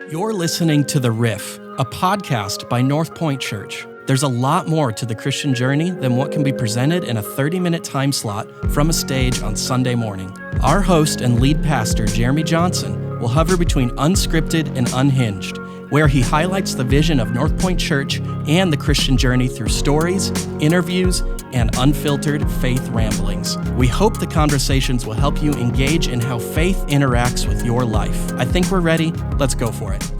You're listening to The Riff, a podcast by North Point Church. There's a lot more to the Christian journey than what can be presented in a 30-minute time slot from a stage on Sunday morning. Our host and lead pastor, Jeremy Johnson, will hover between unscripted and unhinged, where he highlights the vision of North Point Church and the Christian journey through stories, interviews, and unfiltered faith ramblings. We hope the conversations will help you engage in how faith interacts with your life. I think we're ready. Let's go for it.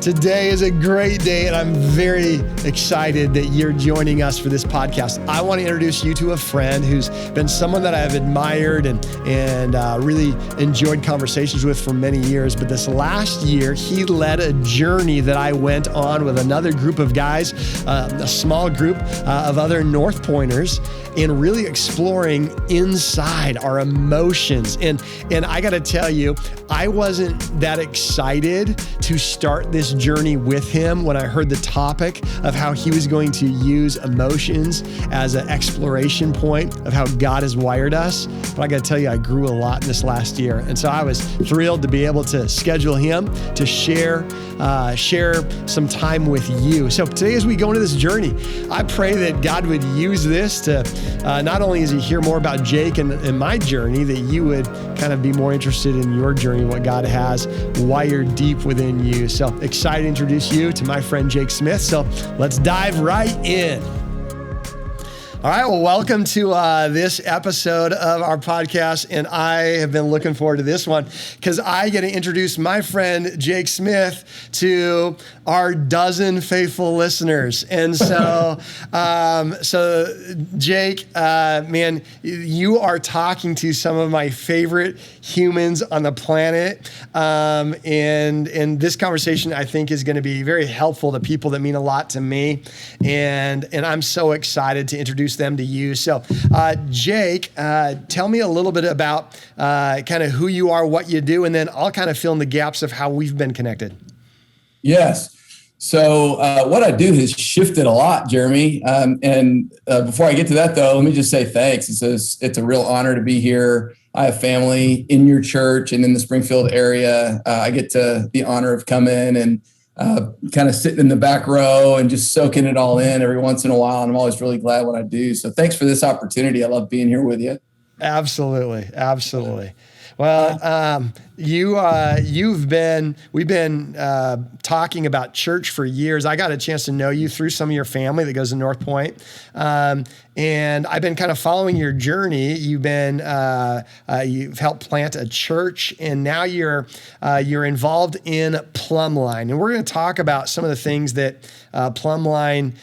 Today is a great day, and I'm very excited that you're joining us for this podcast. I want to introduce you to a friend who's been someone that I've admired and really enjoyed conversations with for many years. But this last year, he led a journey that I went on with another group of guys, a small group of other North Pointers, in really exploring inside our emotions. And I got to tell you, I wasn't that excited to start this journey with him when I heard the topic of how he was going to use emotions as an exploration point of how God has wired us. But I got to tell you, I grew a lot in this last year. And so I was thrilled to be able to schedule him to share some time with you. So today, as we go into this journey, I pray that God would use this to not only as you hear more about Jake and my journey, that you would kind of be more interested in your journey, what God has wired deep within you. So excited to introduce you to my friend Jake Smith. So let's dive right in. All right, well, welcome to this episode of our podcast, and I have been looking forward to this one because I get to introduce my friend Jake Smith to our dozen faithful listeners. And so, Jake, man, you are talking to some of my favorite humans on the planet, and this conversation I think is going to be very helpful to people that mean a lot to me, and I'm so excited to introduce them to you. So, Jake, tell me a little bit about kind of who you are, what you do, and then I'll kind of fill in the gaps of how we've been connected. Yes. So what I do has shifted a lot, Jeremy. And before I get to that, though, let me just say thanks. It's a real honor to be here. I have family in your church and in the Springfield area. I get the honor of coming and kind of sitting in the back row and just soaking it all in every once in a while. And I'm always really glad when I do. So thanks for this opportunity. I love being here with you. Absolutely. Absolutely. Well, we've been talking about church for years. I got a chance to know you through some of your family that goes to North Point. And I've been kind of following your journey. You've helped plant a church, and now you're involved in Plumline. And we're going to talk about some of the things that Plumline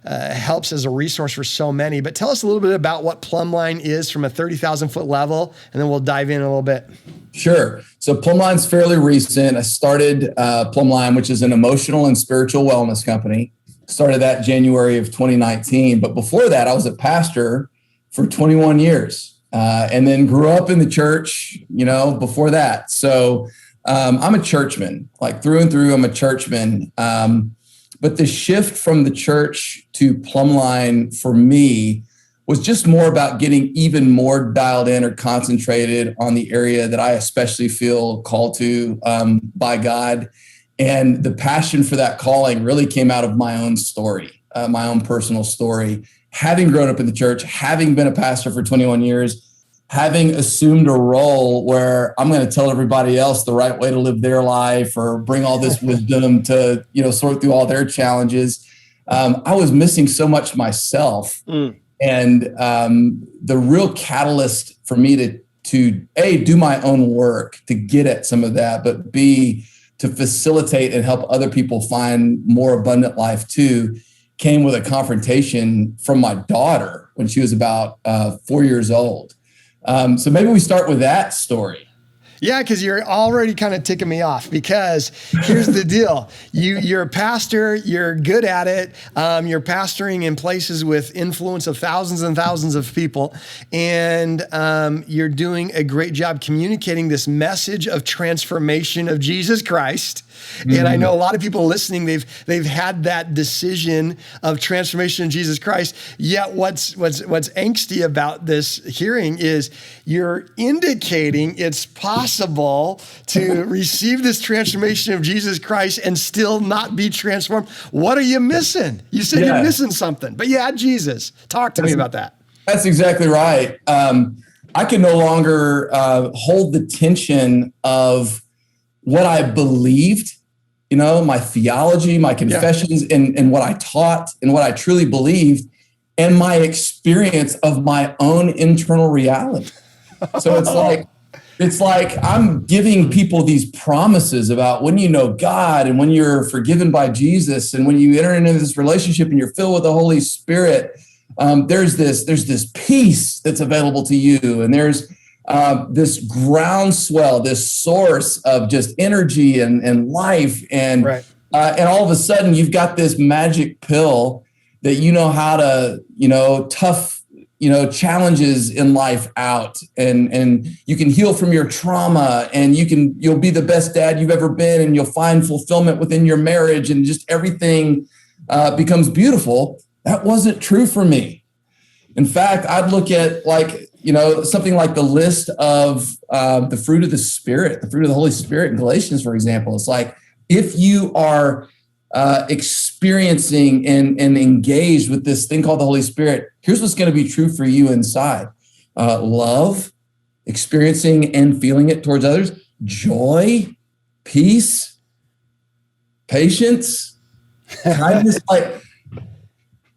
helps as a resource for so many. But tell us a little bit about what Plumline is from a 30,000 foot level, and then we'll dive in a little bit. Sure. So Plumline's fairly recent. I started Plumline, which is an emotional and spiritual wellness company. Started that January of 2019. But before that, I was a pastor for 21 years and then grew up in the church, before that. So I'm a churchman, like through and through, I'm a churchman. But the shift from the church to Plumline for me was just more about getting even more dialed in or concentrated on the area that I especially feel called to by God. And the passion for that calling really came out of my own story, my own personal story. Having grown up in the church, having been a pastor for 21 years, having assumed a role where I'm going to tell everybody else the right way to live their life or bring all this wisdom to, sort through all their challenges. I was missing so much myself. And the real catalyst for me to A, do my own work to get at some of that, but B, to facilitate and help other people find more abundant life too, came with a confrontation from my daughter when she was about 4 years old. So maybe we start with that story. Yeah, because you're already kind of ticking me off, because here's the deal. You're a pastor, you're good at it. You're pastoring in places with influence of thousands and thousands of people. And you're doing a great job communicating this message of transformation of Jesus Christ. And I know a lot of people listening, they've had that decision of transformation in Jesus Christ. Yet what's angsty about this hearing is you're indicating it's possible possible to receive this transformation of Jesus Christ and still not be transformed? What are you missing? You said you're missing something, but you had Jesus. Talk to me about that. That's exactly right. I can no longer hold the tension of what I believed, my theology, my confessions, and what I taught and what I truly believed, and my experience of my own internal reality. So it's like I'm giving people these promises about when you know God and when you're forgiven by Jesus and when you enter into this relationship and you're filled with the Holy Spirit, there's this peace that's available to you, and there's this groundswell, this source of just energy and life, and all of a sudden you've got this magic pill that you know how to tough challenges in life out, and you can heal from your trauma, and you'll be the best dad you've ever been, and you'll find fulfillment within your marriage, and just everything becomes beautiful. That wasn't true for me. In fact, I'd look at something like the list of the fruit of the Spirit, the fruit of the Holy Spirit in Galatians, for example. It's like, if you are experiencing and engaged with this thing called the Holy Spirit, here's what's going to be true for you inside. Love, experiencing and feeling it towards others, joy, peace, patience, kindness,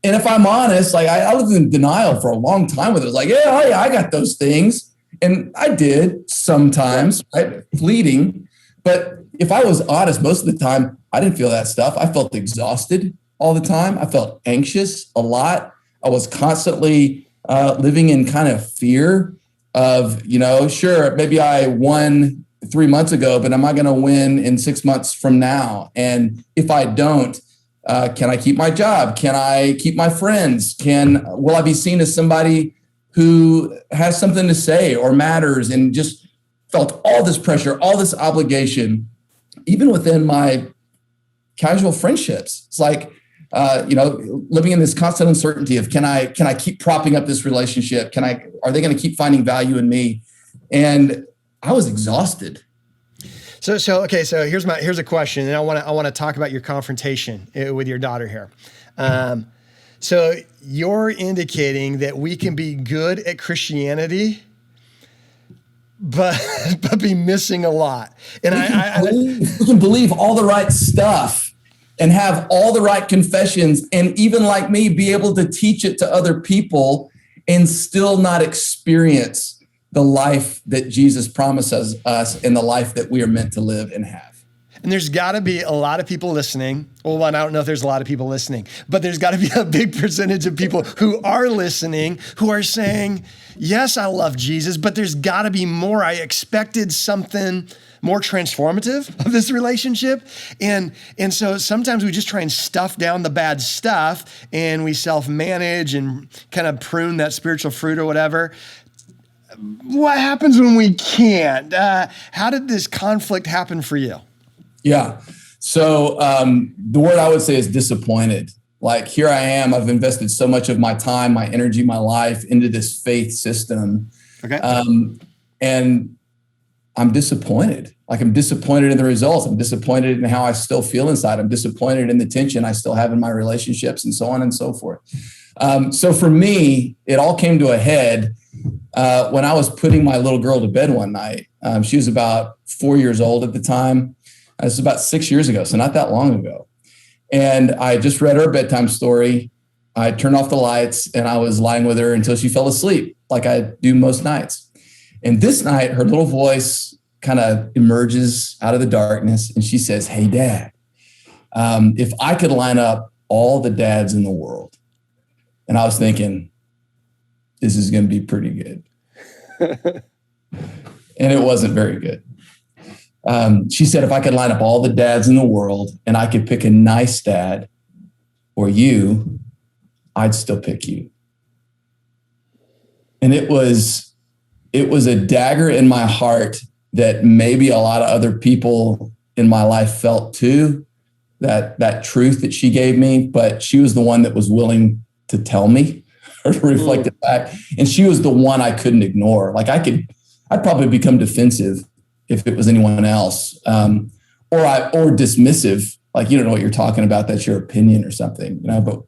and if I'm honest, I lived in denial for a long time with it. It was like, I got those things. And I did sometimes, right? Fleeting. But if I was honest, most of the time, I didn't feel that stuff. I felt exhausted all the time. I felt anxious a lot. I was constantly living in kind of fear of, sure, maybe I won 3 months ago, but am I going to win in 6 months from now? And if I don't, can I keep my job? Can I keep my friends? Will I be seen as somebody who has something to say or matters? And just felt all this pressure, all this obligation, even within my casual friendships. It's like, living in this constant uncertainty of, can I keep propping up this relationship? Are they going to keep finding value in me? And I was exhausted. So here's a question, and I want to talk about your confrontation with your daughter here. So you're indicating that we can be good at Christianity, but be missing a lot. And we can believe all the right stuff and have all the right confessions, and even like me, be able to teach it to other people and still not experience the life that Jesus promises us and the life that we are meant to live and have. And there's got to be a lot of people listening. Well, I don't know if there's a lot of people listening, but there's got to be a big percentage of people who are listening who are saying, yes, I love Jesus, but there's got to be more. I expected something more transformative of this relationship. And so sometimes we just try and stuff down the bad stuff, and we self-manage and kind of prune that spiritual fruit or whatever. What happens when we can't? How did this conflict happen for you? Yeah. So the word I would say is disappointed. Like, here I am. I've invested so much of my time, my energy, my life into this faith system. Okay. And I'm disappointed. Like, I'm disappointed in the results. I'm disappointed in how I still feel inside. I'm disappointed in the tension I still have in my relationships, and so on and so forth. So for me, it all came to a head when I was putting my little girl to bed one night. She was about 4 years old at the time. This was about 6 years ago, so not that long ago. And I just read her a bedtime story. I turned off the lights, and I was lying with her until she fell asleep, like I do most nights. And this night, her little voice kind of emerges out of the darkness, and she says, "Hey, Dad, if I could line up all the dads in the world." And I was thinking, this is going to be pretty good. And it wasn't very good. She said, if I could line up all the dads in the world and I could pick a nice dad or you, I'd still pick you. And it was a dagger in my heart that maybe a lot of other people in my life felt too, that truth that she gave me, but she was the one that was willing to tell me or to reflect it back. And she was the one I couldn't ignore. Like, I'd probably become defensive if it was anyone else, or dismissive, like, you don't know what you're talking about. That's your opinion or something, but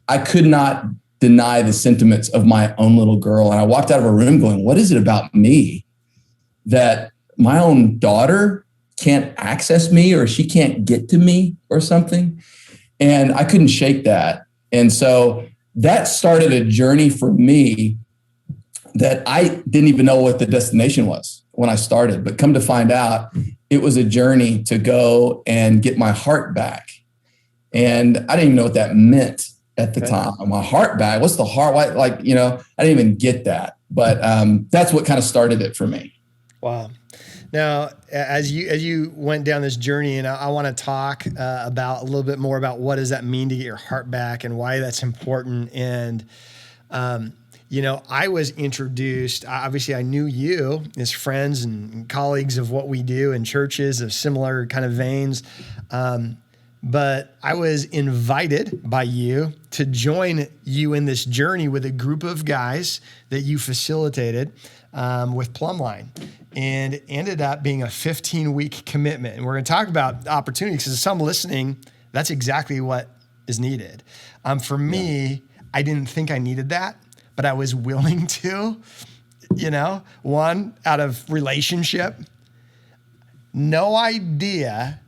I could not deny the sentiments of my own little girl. And I walked out of a room going, what is it about me that my own daughter can't access me, or she can't get to me or something? And I couldn't shake that. And so that started a journey for me that I didn't even know what the destination was when I started, but come to find out, it was a journey to go and get my heart back. And I didn't even know what that meant at the time. My heart back. What's the heart? Like, I didn't even get that, but that's what kind of started it for me. Wow. Now, as you went down this journey, and I want to talk about a little bit more about what does that mean to get your heart back and why that's important. And, I was introduced, obviously I knew you as friends and colleagues of what we do in churches of similar kind of veins. But I was invited by you to join you in this journey with a group of guys that you facilitated with Plumline. And it ended up being a 15-week commitment. And we're going to talk about opportunities because some listening, that's exactly what is needed. For me, I didn't think I needed that, but I was willing to, one, out of relationship, no idea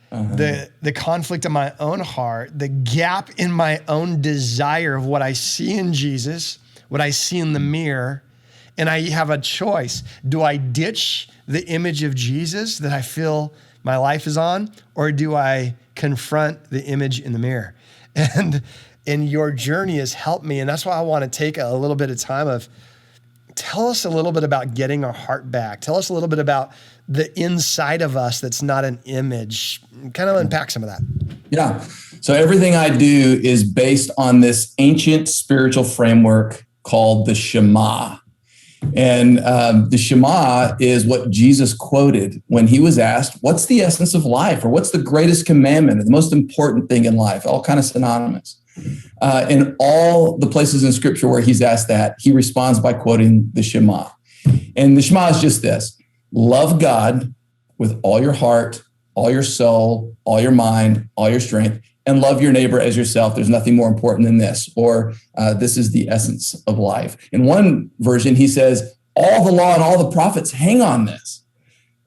the conflict in my own heart, the gap in my own desire of what I see in Jesus, what I see in the mirror, and I have a choice. Do I ditch the image of Jesus that I feel my life is on, or do I confront the image in the mirror? And your journey has helped me, and that's why I want to take a little bit of time of tell us a little bit about getting our heart back. Tell us a little bit about the inside of us that's not an image. Kind of unpack some of that. Yeah. So everything I do is based on this ancient spiritual framework called the Shema. And the Shema is what Jesus quoted when he was asked, what's the essence of life? Or what's the greatest commandment or the most important thing in life? All kind of synonymous. In all the places in scripture where he's asked that, he responds by quoting the Shema. And the Shema is just this: love God with all your heart, all your soul, all your mind, all your strength, and love your neighbor as yourself. There's nothing more important than this, or this is the essence of life. In one version, he says, all the law and all the prophets hang on this,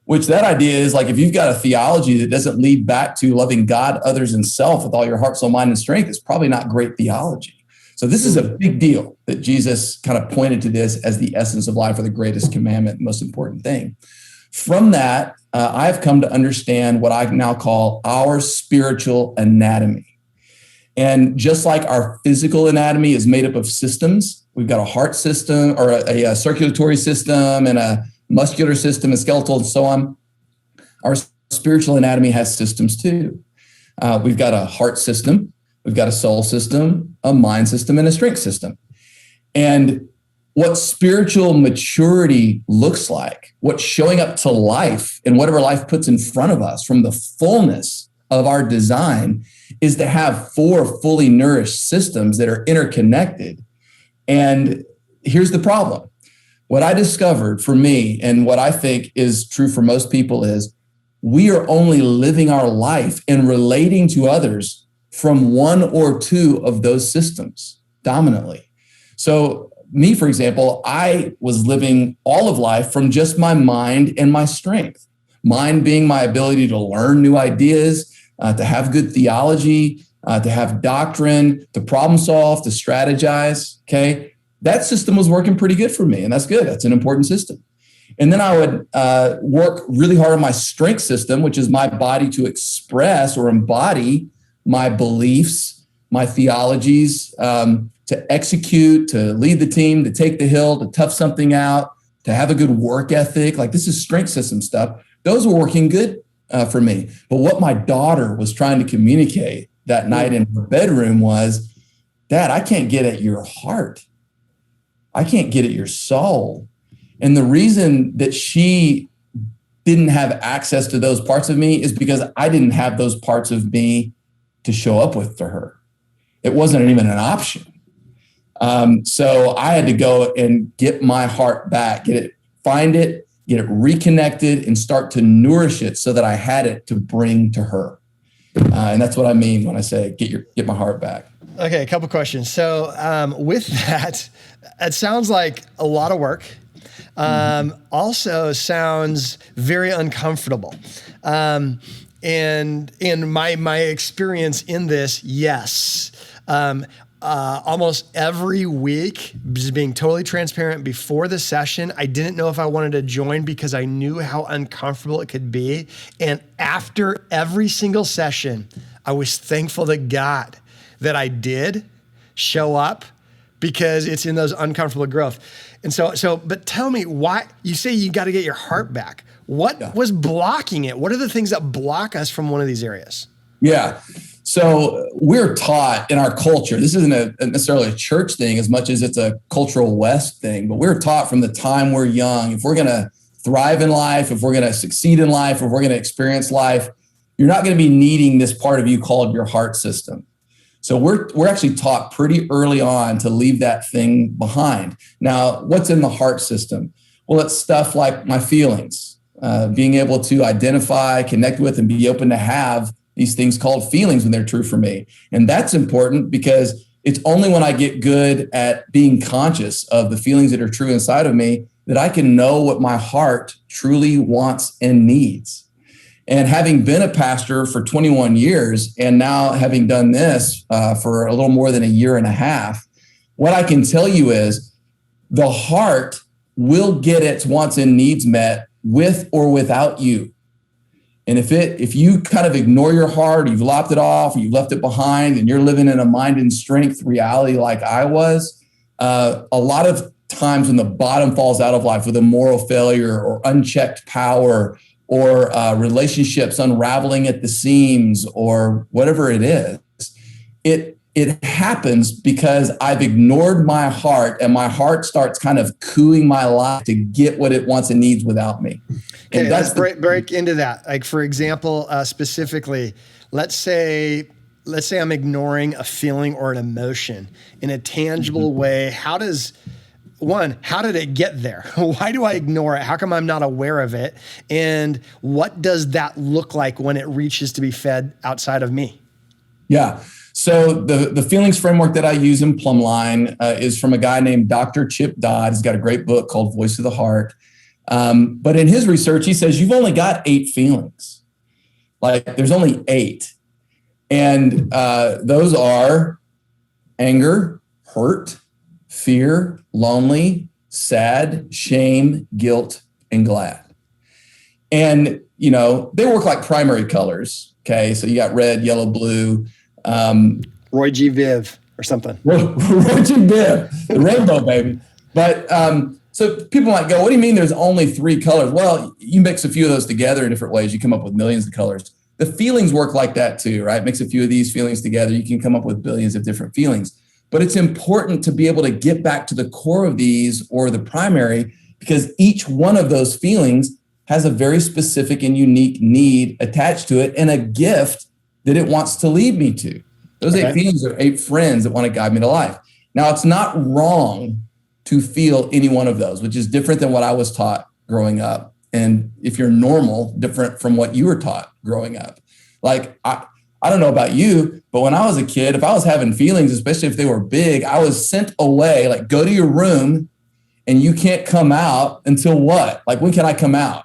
which that idea is like, if you've got a theology that doesn't lead back to loving God, others, and self with all your heart, soul, mind, and strength, it's probably not great theology. So this is a big deal that Jesus kind of pointed to this as the essence of life, or the greatest commandment, most important thing. From that, I've come to understand what I now call our spiritual anatomy. And just like our physical anatomy is made up of systems, we've got a heart system, or a circulatory system, and a muscular system, and skeletal, and so on. Our spiritual anatomy has systems too. We've got a heart system, we've got a soul system, a mind system, and a strength system. And what spiritual maturity looks like, what's showing up to life and whatever life puts in front of us from the fullness of our design, is to have 4 fully nourished systems that are interconnected. And here's the problem. What I discovered for me, and what I think is true for most people, is we are only living our life and relating to others from 1 or 2 of those systems dominantly. So me, for example, I was living all of life from just my mind and my strength. Mind being my ability to learn new ideas, to have good theology, to have doctrine, to problem solve, to strategize, okay? That system was working pretty good for me, and that's good. That's an important system. And then I would work really hard on my strength system, which is my body to express or embody my beliefs, my theologies, to execute, to lead the team, to take the hill, to tough something out, to have a good work ethic. Like, this is strength system stuff. Those were working good for me. But what my daughter was trying to communicate that night in her bedroom was, Dad, I can't get at your heart. I can't get at your soul. And the reason that she didn't have access to those parts of me is because I didn't have those parts of me to show up with to her. It wasn't even an option. So I had to go and get my heart back, find it, get it reconnected, and start to nourish it so that I had it to bring to her. And that's what I mean when I say get my heart back. Okay, a couple questions. So with that, it sounds like a lot of work. Also sounds very uncomfortable. And in my experience in this, yes. Almost every week, just being totally transparent, before the session, I didn't know if I wanted to join because I knew how uncomfortable it could be. And after every single session, I was thankful to God that I did show up, because it's in those uncomfortable growth. And but tell me, why you say you got to get your heart back. What was blocking it? What are the things that block us from one of these areas? Yeah. So we're taught in our culture, this isn't necessarily a church thing as much as it's a cultural West thing, but we're taught from the time we're young, if we're going to thrive in life, if we're going to succeed in life, if we're going to experience life, you're not going to be needing this part of you called your heart system. So we're actually taught pretty early on to leave that thing behind. Now, what's in the heart system? Well, it's stuff like my feelings, being able to identify, connect with, and be open to have these things called feelings when they're true for me. And that's important because it's only when I get good at being conscious of the feelings that are true inside of me that I can know what my heart truly wants and needs. And having been a pastor for 21 years and now having done this for a little more than a year and a half, what I can tell you is the heart will get its wants and needs met with or without you. And if you kind of ignore your heart, you've lopped it off, you've left it behind, and you're living in a mind and strength reality like I was, a lot of times when the bottom falls out of life with a moral failure or unchecked power or relationships unraveling at the seams or whatever it is, it happens because I've ignored my heart, and my heart starts kind of cooing my life to get what it wants and needs without me. Okay, and let's break into that. Like, for example, specifically, let's say I'm ignoring a feeling or an emotion in a tangible way. How did it get there? Why do I ignore it? How come I'm not aware of it? And what does that look like when it reaches to be fed outside of me? Yeah. So the feelings framework that I use in Plumline is from a guy named Dr. Chip Dodd. He's got a great book called Voice of the Heart. But in his research, he says you've only got 8 feelings. Like, there's only 8. And those are anger, hurt, fear, lonely, sad, shame, guilt, and glad. And, they work like primary colors. Okay. So you got red, yellow, blue. Roy G. Viv or something. Roy G. Viv, the rainbow, baby. But so people might go, what do you mean there's only 3 colors? Well, you mix a few of those together in different ways. You come up with millions of colors. The feelings work like that too, right? Mix a few of these feelings together. You can come up with billions of different feelings. But it's important to be able to get back to the core of these, or the primary, because each one of those feelings has a very specific and unique need attached to it and a gift that it wants to lead me to. Those 8 feelings are 8 friends that want to guide me to life. Now, it's not wrong to feel any one of those, which is different than what I was taught growing up. And if you're normal, different from what you were taught growing up. Like, I don't know about you, but when I was a kid, if I was having feelings, especially if they were big, I was sent away, like, go to your room and you can't come out until what? Like, when can I come out?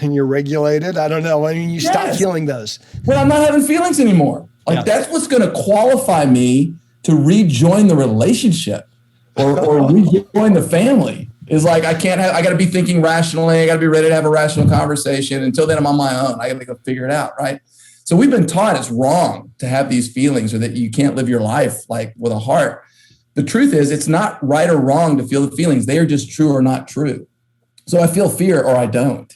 And you're regulated? I don't know. I mean, you stop feeling those. Well, I'm not having feelings anymore. Like, that's what's going to qualify me to rejoin the relationship or rejoin the family. Is like, I got to be thinking rationally. I got to be ready to have a rational conversation. Until then, I'm on my own. I got to go figure it out, right? So we've been taught it's wrong to have these feelings, or that you can't live your life like with a heart. The truth is, it's not right or wrong to feel the feelings. They are just true or not true. So I feel fear or I don't.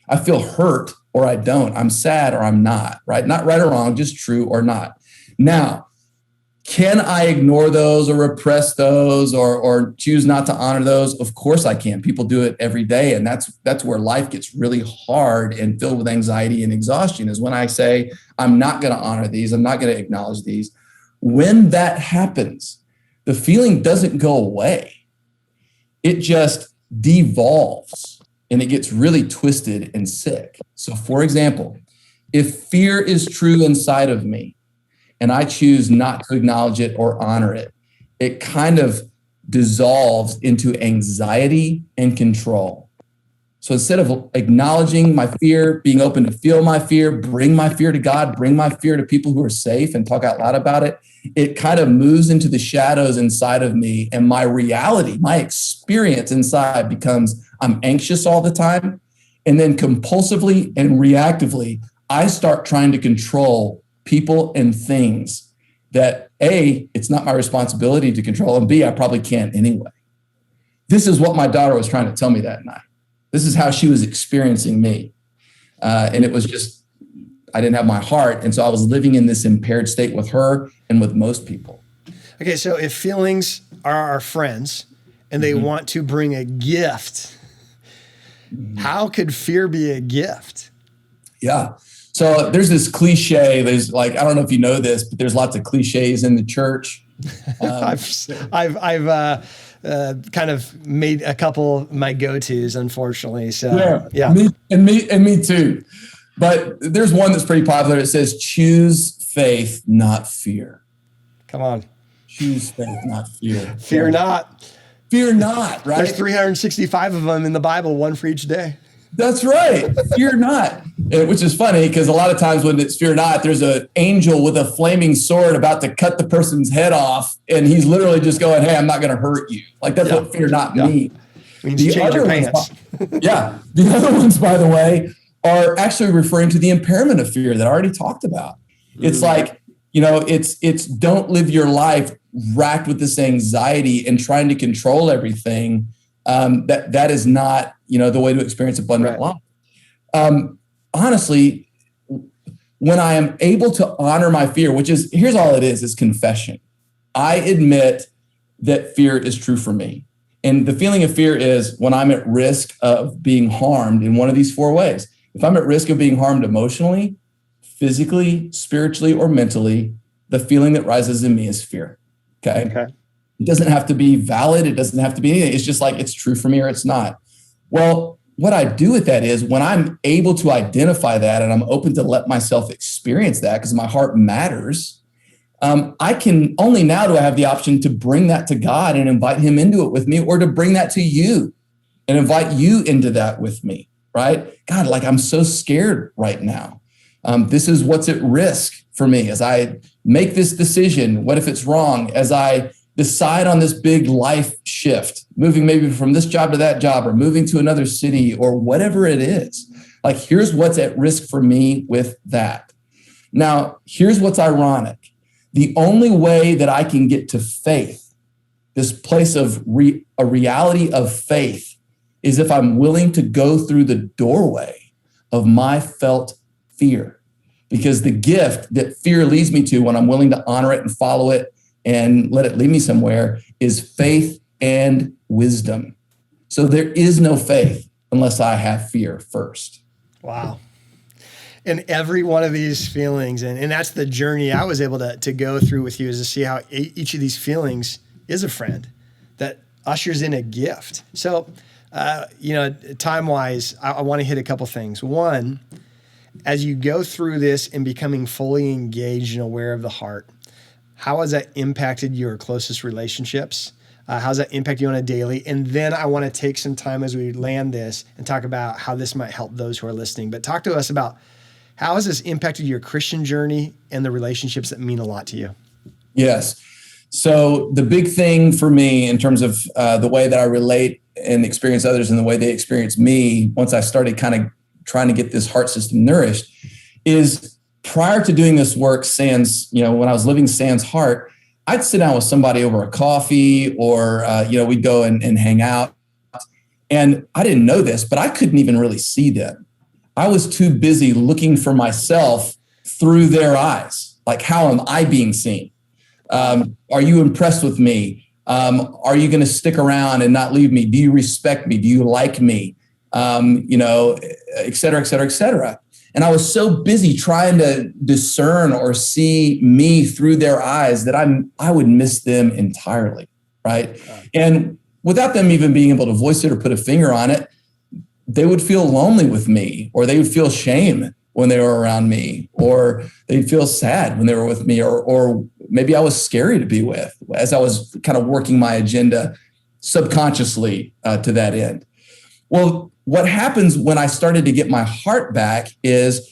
I feel hurt or I don't. I'm sad or I'm not, right? Not right or wrong, just true or not. Now, can I ignore those or repress those or choose not to honor those? Of course I can. People do it every day. And that's where life gets really hard and filled with anxiety and exhaustion, is when I say, I'm not going to honor these. I'm not going to acknowledge these. When that happens, the feeling doesn't go away. It just devolves. and it gets really twisted and sick. So for example, if fear is true inside of me and I choose not to acknowledge it or honor it, it kind of dissolves into anxiety and control. So instead of acknowledging my fear, being open to feel my fear, bring my fear to God, bring my fear to people who are safe and talk out loud about it, it kind of moves into the shadows inside of me. And my reality, my experience inside becomes I'm anxious all the time. And then compulsively and reactively, I start trying to control people and things that A, it's not my responsibility to control, and B, I probably can't anyway. This is what my daughter was trying to tell me that night. This is how she was experiencing me. And it was just, I didn't have my heart. And so I was living in this impaired state with her and with most people. Okay, so if feelings are our friends and they want to bring a gift, how could fear be a gift? Yeah. So there's this cliche. There's like, I don't know if you know this, but there's lots of cliches in the church. I've kind of made a couple of my go-tos, unfortunately. So yeah. Me too. But there's one that's pretty popular. It says, choose faith, not fear. Come on. Choose faith, not fear. Fear not. Fear not, right? There's 365 of them in the Bible, one for each day. That's right. Fear not. Which is funny because a lot of times when it's fear not, there's an angel with a flaming sword about to cut the person's head off. And he's literally just going, hey, I'm not going to hurt you. Like that's what fear not means. Means change your pants. The other ones, by the way, are actually referring to the impairment of fear that I already talked about. It's like, it's don't live your life racked with this anxiety and trying to control everything. That is not, the way to experience abundant life. Honestly, when I am able to honor my fear, here's all it is confession. I admit that fear is true for me. And the feeling of fear is when I'm at risk of being harmed in one of these four ways. If I'm at risk of being harmed emotionally, physically, spiritually, or mentally, the feeling that rises in me is fear. Okay. It doesn't have to be valid. It doesn't have to be anything. It's just like it's true for me or it's not. Well, what I do with that is when I'm able to identify that and I'm open to let myself experience that because my heart matters, I can only now do I have the option to bring that to God and invite him into it with me, or to bring that to you and invite you into that with me, right? God, like I'm so scared right now. This is what's at risk for me as I make this decision. What if it's wrong? As I decide on this big life shift, moving maybe from this job to that job or moving to another city or whatever it is. Like, here's what's at risk for me with that. Now, here's what's ironic. The only way that I can get to faith, this place of a reality of faith, is if I'm willing to go through the doorway of my felt fear. Because the gift that fear leads me to when I'm willing to honor it and follow it and let it lead me somewhere is faith and wisdom. So there is no faith unless I have fear first. Wow. And every one of these feelings, and that's the journey I was able to go through with you, is to see how each of these feelings is a friend that ushers in a gift. So, time-wise, I want to hit a couple things. One, as you go through this and becoming fully engaged and aware of the heart, how has that impacted your closest relationships? How's that impact you on a daily? And then I want to take some time as we land this and talk about how this might help those who are listening. But talk to us about how has this impacted your Christian journey and the relationships that mean a lot to you? Yes. So the big thing for me in terms of the way that I relate and experience others and the way they experience me, once I started kind of trying to get this heart system nourished, is prior to doing this work, sans, when I was living sans heart, I'd sit down with somebody over a coffee or, we'd go and hang out. And I didn't know this, but I couldn't even really see them. I was too busy looking for myself through their eyes. Like, how am I being seen? Are you impressed with me? Are you going to stick around and not leave me? Do you respect me? Do you like me? Et cetera, et cetera, et cetera. And I was so busy trying to discern or see me through their eyes that I would miss them entirely, right? And without them even being able to voice it or put a finger on it, they would feel lonely with me, or they would feel shame when they were around me, or they'd feel sad when they were with me, or maybe I was scary to be with, as I was kind of working my agenda subconsciously to that end. Well, what happens when I started to get my heart back is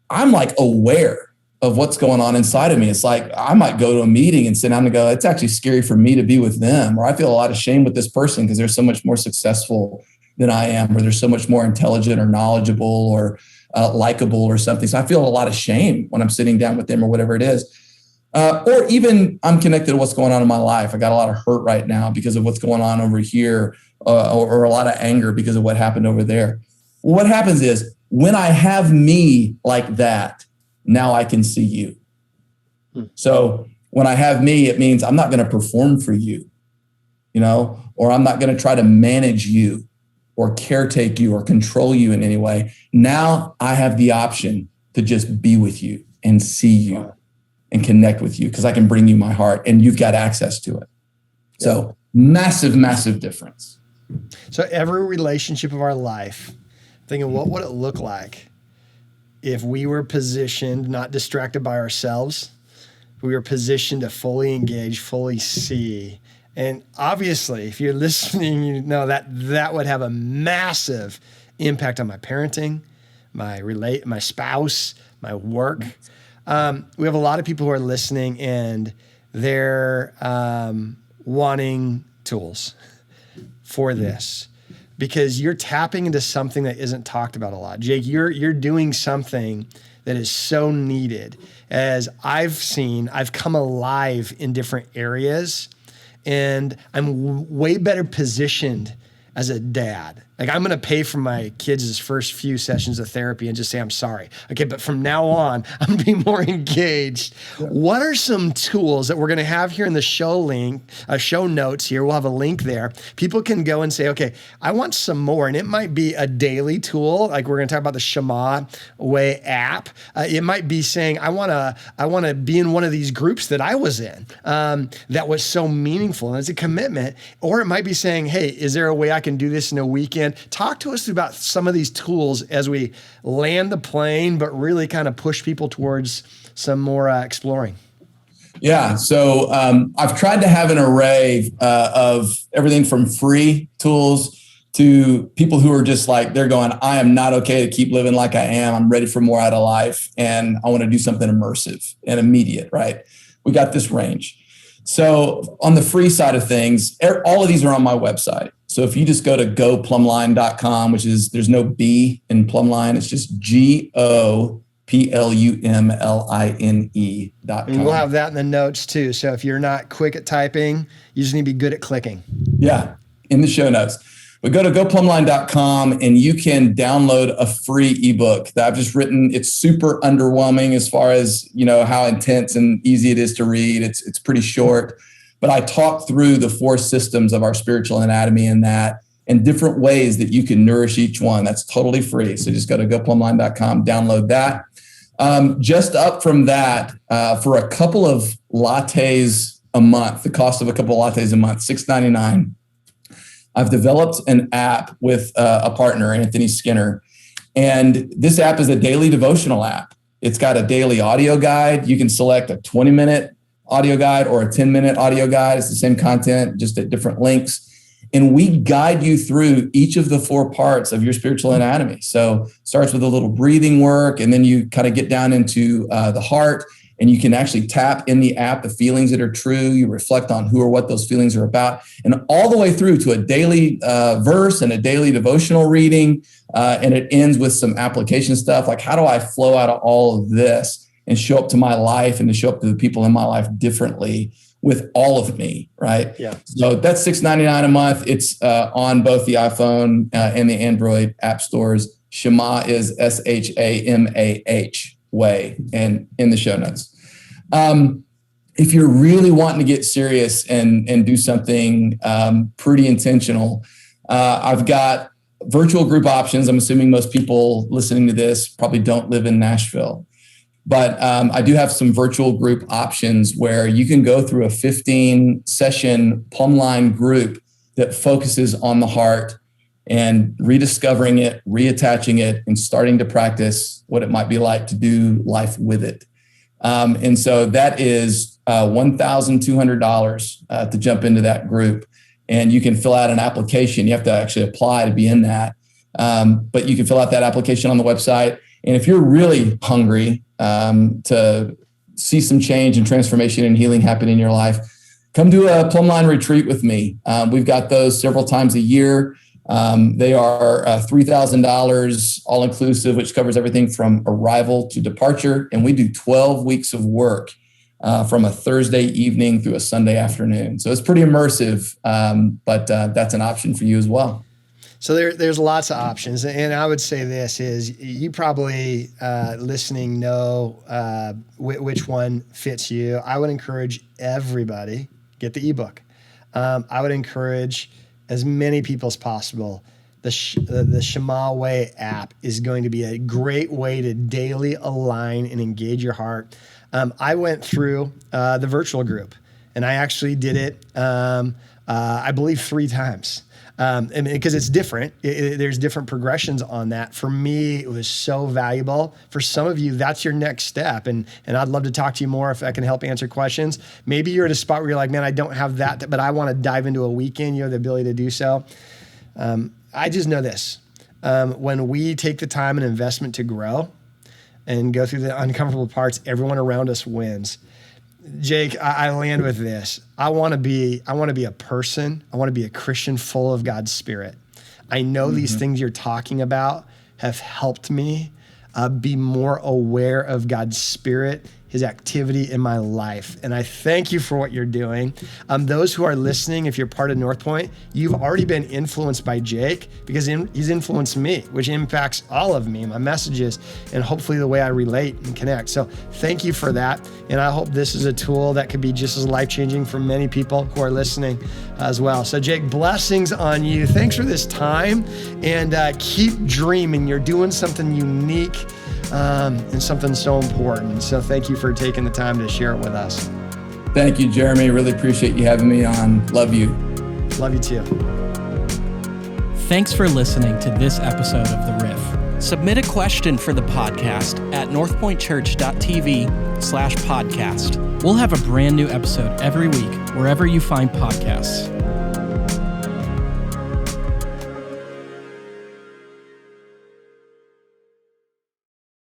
I'm like aware of what's going on inside of me. It's like I might go to a meeting and sit down and go, it's actually scary for me to be with them, or I feel a lot of shame with this person because they're so much more successful than I am, or they're so much more intelligent or knowledgeable or likable or something. So I feel a lot of shame when I'm sitting down with them or whatever it is. Or even I'm connected to what's going on in my life. I got a lot of hurt right now because of what's going on over here, or a lot of anger because of what happened over there. Well, what happens is when I have me like that, now I can see you. So when I have me, it means I'm not going to perform for you, or I'm not going to try to manage you or caretake you or control you in any way. Now I have the option to just be with you and see you and connect with you because I can bring you my heart and you've got access to it. So massive, massive difference. So every relationship of our life, thinking what would it look like if we were positioned, not distracted by ourselves, we were positioned to fully engage, fully see. And obviously, if you're listening, you know that would have a massive impact on my parenting, my spouse, my work. We have a lot of people who are listening and they're wanting tools for this, because you're tapping into something that isn't talked about a lot. Jake, you're doing something that is so needed. As I've come alive in different areas, and I'm way better positioned as a dad. Like, I'm going to pay for my kids' first few sessions of therapy and just say, I'm sorry. Okay, but from now on, I'm going to be more engaged. Yeah. What are some tools that we're going to have here in the show notes here? We'll have a link there. People can go and say, okay, I want some more. And it might be a daily tool. Like, we're going to talk about the Shema Way app. It might be saying, I want to be in one of these groups that I was in that was so meaningful. And it's a commitment. Or it might be saying, hey, is there a way I can do this in a weekend? Talk to us about some of these tools as we land the plane, but really kind of push people towards some more exploring. Yeah. So I've tried to have an array of everything from free tools to people who are just like, they're going, I am not okay to keep living like I am. I'm ready for more out of life. And I want to do something immersive and immediate, right? We got this range. So on the free side of things, all of these are on my website. So if you just go to goplumline.com, which is, there's no B in Plumline, it's just GOPLUMLINE.com. And we'll have that in the notes too. So if you're not quick at typing, you just need to be good at clicking. Yeah, in the show notes. But go to goplumline.com and you can download a free ebook that I've just written. It's super underwhelming as far as, how intense and easy it is to read. It's pretty short. But I talk through the 4 systems of our spiritual anatomy in that, and different ways that you can nourish each one. That's totally free. So just go to goplumline.com, download that. Just up from that, for a couple of lattes a month, the cost of a couple of lattes a month, $6.99, I've developed an app with a partner, Anthony Skinner. And this app is a daily devotional app. It's got a daily audio guide. You can select a 20-minute audio guide or a 10-minute audio guide. It's the same content, just at different links. And we guide you through each of the 4 parts of your spiritual anatomy. So it starts with a little breathing work, and then you kind of get down into the heart, and you can actually tap in the app the feelings that are true. You reflect on who or what those feelings are about, and all the way through to a daily verse and a daily devotional reading. And it ends with some application stuff like, how do I flow out of all of this and show up to my life and to show up to the people in my life differently with all of me, right? Yeah. So that's $6.99 a month. It's on both the iPhone and the Android app stores. Shema is SHAMAH way, and in the show notes. If you're really wanting to get serious and do something pretty intentional, I've got virtual group options. I'm assuming most people listening to this probably don't live in Nashville. But I do have some virtual group options where you can go through a 15-session Plumline group that focuses on the heart and rediscovering it, reattaching it, and starting to practice what it might be like to do life with it. And so that is $1,200 to jump into that group. And you can fill out an application. You have to actually apply to be in that. But you can fill out that application on the website. And if you're really hungry to see some change and transformation and healing happen in your life, come do a Plumline retreat with me. We've got those several times a year. They are $3,000 all inclusive, which covers everything from arrival to departure. And we do 12 weeks of work from a Thursday evening through a Sunday afternoon. So it's pretty immersive, but that's an option for you as well. So there's lots of options. And I would say this is you probably listening know which one fits you. I would encourage everybody, get the ebook. I would encourage as many people as possible. The Shema Way app is going to be a great way to daily align and engage your heart. I went through the virtual group, and I actually did it, I believe 3 times. And because it's different, there's different progressions on that. For me, it was so valuable. For some of you, that's your next step. And I'd love to talk to you more if I can help answer questions. Maybe you're at a spot where you're like, man, I don't have that, but I want to dive into a weekend. You have the ability to do so. I just know this. When we take the time and investment to grow and go through the uncomfortable parts, everyone around us wins. Jake, I land with this. I want to be a person. I want to be a Christian full of God's Spirit. I know these things you're talking about have helped me be more aware of God's Spirit, His activity in my life. And I thank you for what you're doing. Those who are listening, if you're part of North Point, you've already been influenced by Jake because he's influenced me, which impacts all of me, my messages, and hopefully the way I relate and connect. So thank you for that. And I hope this is a tool that could be just as life-changing for many people who are listening as well. So Jake, blessings on you. Thanks for this time, and keep dreaming. You're doing something unique and something so important. So thank you for taking the time to share it with us. Thank you, Jeremy. Really appreciate you having me on. Love you. Love you too. Thanks for listening to this episode of The Riff. Submit a question for the podcast at northpointchurch.tv/podcast. We'll have a brand new episode every week wherever you find podcasts.